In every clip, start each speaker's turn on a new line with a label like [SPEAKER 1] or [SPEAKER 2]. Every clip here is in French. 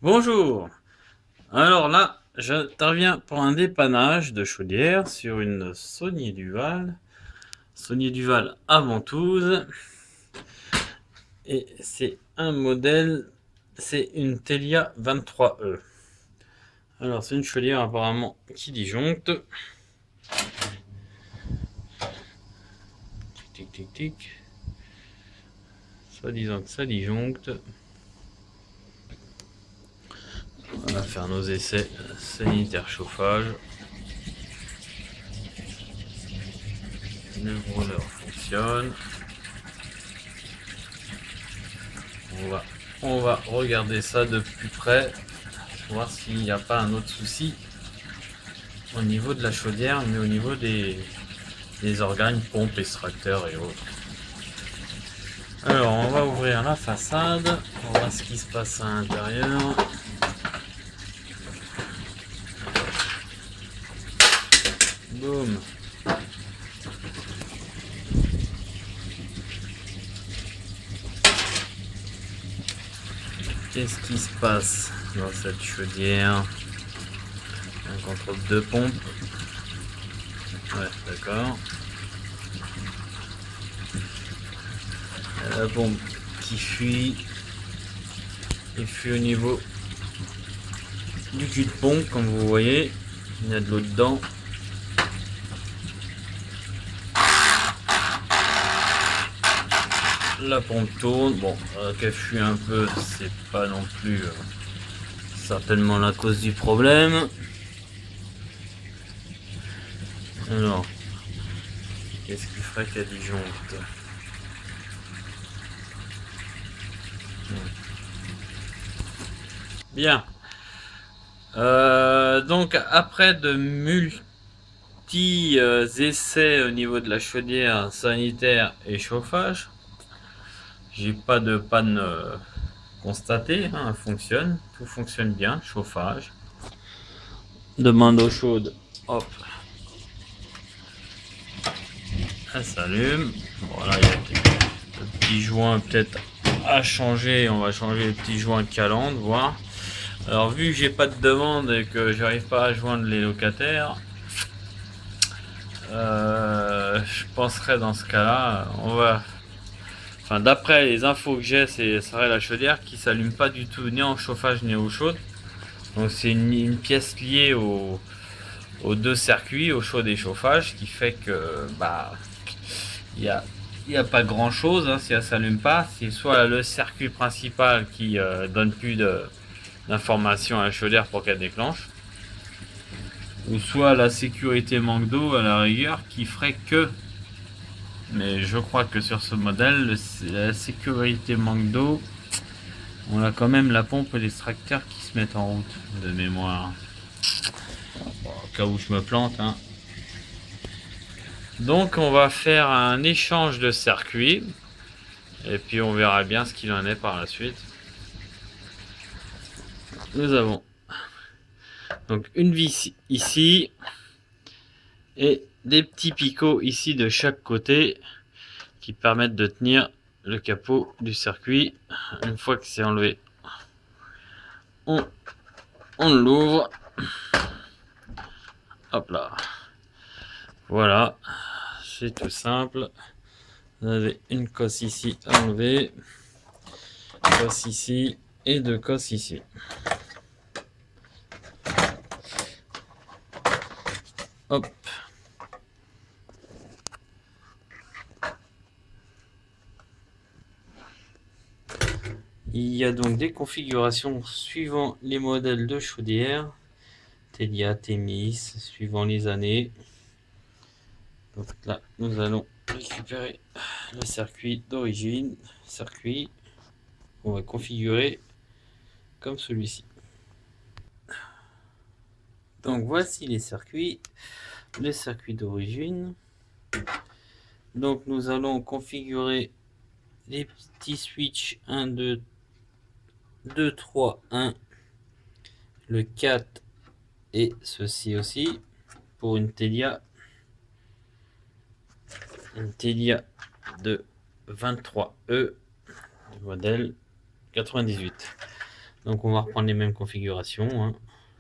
[SPEAKER 1] Bonjour. Alors là, j'interviens pour un dépannage de chaudière sur une Saunier Duval. Saunier Duval à Ventouses. Et c'est un modèle, c'est une Telia 23E. Alors c'est une chaudière apparemment qui disjoncte. Tic tic tic tic. Soit disant que ça disjoncte. On va faire nos essais sanitaires chauffage. Le brûleur fonctionne. On va regarder ça de plus près, voir s'il n'y a pas un autre souci au niveau de la chaudière, mais au niveau des organes, pompes, extracteurs et autres. Alors, on va ouvrir la façade, on va voir ce qui se passe à l'intérieur. Boum. Qu'est-ce qui se passe dans cette chaudière? Un contrôle de pompe. Ouais, d'accord. La pompe qui fuit. Il fuit au niveau du cul de pompe, comme vous voyez. Il y a de l'eau dedans. La pompe tourne. Bon, qu'elle fuit un peu, c'est pas non plus certainement la cause du problème. Alors, qu'est-ce qui ferait qu'elle disjoncte? Bien. Donc après de multi essais au niveau de la chaudière sanitaire et chauffage, j'ai pas de panne constatée, hein, elle fonctionne, tout fonctionne bien, chauffage, demande d'eau chaude, hop, elle s'allume. Bon là il y a le petit joint peut-être à changer, on va changer le petit joint de calandre, voir. Alors vu que j'ai pas de demande et que j'arrive pas à joindre les locataires, je penserais dans ce cas-là, enfin d'après les infos que j'ai, ça serait la chaudière qui s'allume pas du tout ni en chauffage ni eau chaude. Donc c'est une pièce liée aux deux circuits, au chaud et chauffage, qui fait que bah il y a pas grand chose hein, si elle s'allume pas. C'est soit le circuit principal qui donne plus d'informations à la chaudière pour qu'elle déclenche, ou soit la sécurité manque d'eau à la rigueur qui ferait que, mais je crois que sur ce modèle la sécurité manque d'eau, on a quand même la pompe et l'extracteur qui se mettent en route de mémoire, bon, au cas où je me plante hein. Donc on va faire un échange de circuits et puis on verra bien ce qu'il en est par la suite. Nous avons donc une vis ici et des petits picots ici de chaque côté qui permettent de tenir le capot du circuit. Une fois que c'est enlevé, on l'ouvre. Hop là. Voilà, c'est tout simple. Vous avez une cosse ici à enlever, cosse ici et deux cosses ici. Hop. Il y a donc des configurations suivant les modèles de chaudière, Telia, Themis, suivant les années. Donc là, nous allons récupérer le circuit d'origine, circuit qu'on va configurer comme celui-ci. Donc voici les circuits d'origine. Donc nous allons configurer les petits switches 1, 2, 2, 3, 1, le 4 et ceci aussi pour une Telia de 23E du modèle 98. Donc on va reprendre les mêmes configurations, hein.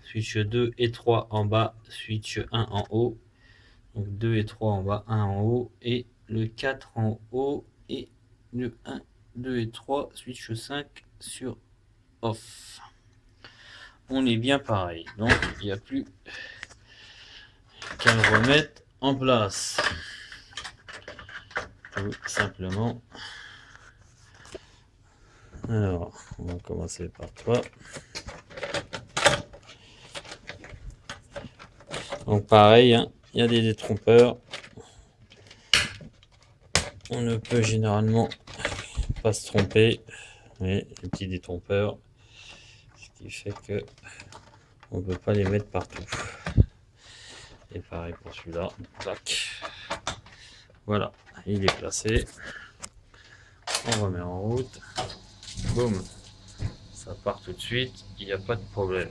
[SPEAKER 1] Switch 2 et 3 en bas, switch 1 en haut. Donc 2 et 3 en bas, 1 en haut. Et le 4 en haut. Et le 1, 2 et 3, switch 5 sur off. On est bien pareil. Donc il n'y a plus qu'à le remettre en place. Tout simplement. Alors, on va commencer par toi. Donc pareil, hein, il y a des détrompeurs. On ne peut généralement pas se tromper. Mais les petits détrompeurs, ce qui fait que on ne peut pas les mettre partout. Et pareil pour celui-là. Tac. Voilà, il est placé. On remet en route. Boum. Ça part tout de suite. Il n'y a pas de problème.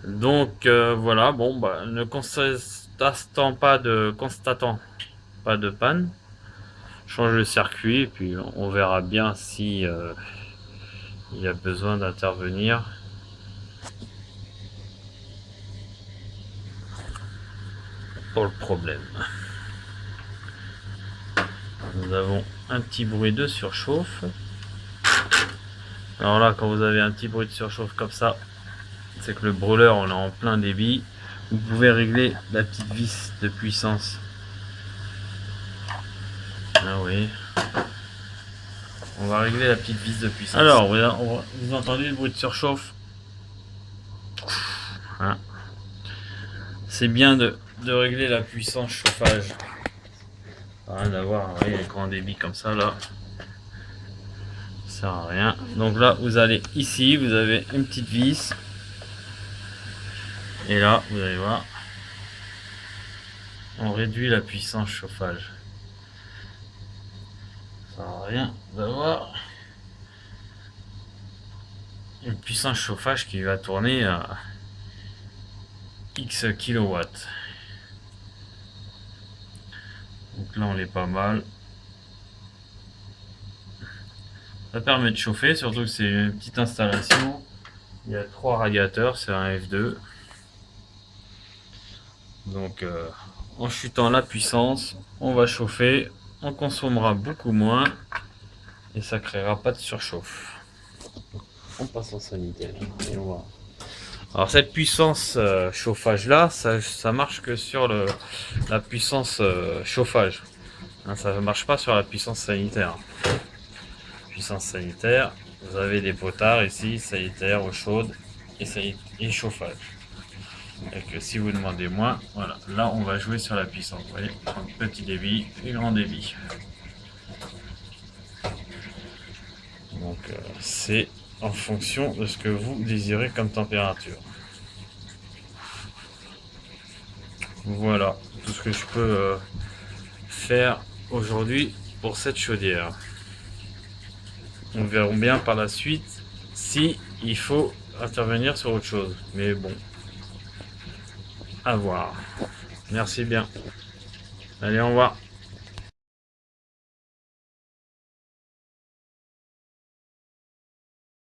[SPEAKER 1] Donc voilà, bon bah ne constatant pas de panne, change le circuit et puis on verra bien si il y a besoin d'intervenir. Pour le problème. Nous avons un petit bruit de surchauffe. Alors là, quand vous avez un petit bruit de surchauffe comme ça, c'est que le brûleur on est en plein débit. Vous pouvez régler la petite vis de puissance. Ah oui. On va régler la petite vis de puissance. Alors, vous entendez le bruit de surchauffe, hein. C'est bien de régler la puissance chauffage. Rien d'avoir un grand débit comme ça là. Ça sert à rien. Donc là, vous allez ici, vous avez une petite vis. Et là, vous allez voir, on réduit la puissance chauffage. Ça sert à rien d'avoir une puissance chauffage qui va tourner à X kilowatts. Donc là, on est pas mal. Ça permet de chauffer, surtout que c'est une petite installation. Il y a 3 radiateurs, c'est un F2. Donc en chutant la puissance, on va chauffer, on consommera beaucoup moins et ça créera pas de surchauffe. On passe en sanitaire et on va. Alors cette puissance chauffage là, ça marche que sur la puissance chauffage. Hein, ça ne marche pas sur la puissance sanitaire. Puissance sanitaire, vous avez des potards ici, sanitaire, eau chaude et chauffage. Et que si vous demandez moins, voilà, là on va jouer sur la puissance. Vous voyez, petit débit et grand débit. Donc c'est en fonction de ce que vous désirez comme température. Voilà tout ce que je peux faire aujourd'hui pour cette chaudière. On verra bien par la suite si il faut intervenir sur autre chose. Mais bon, à voir. Merci bien. Allez, au revoir.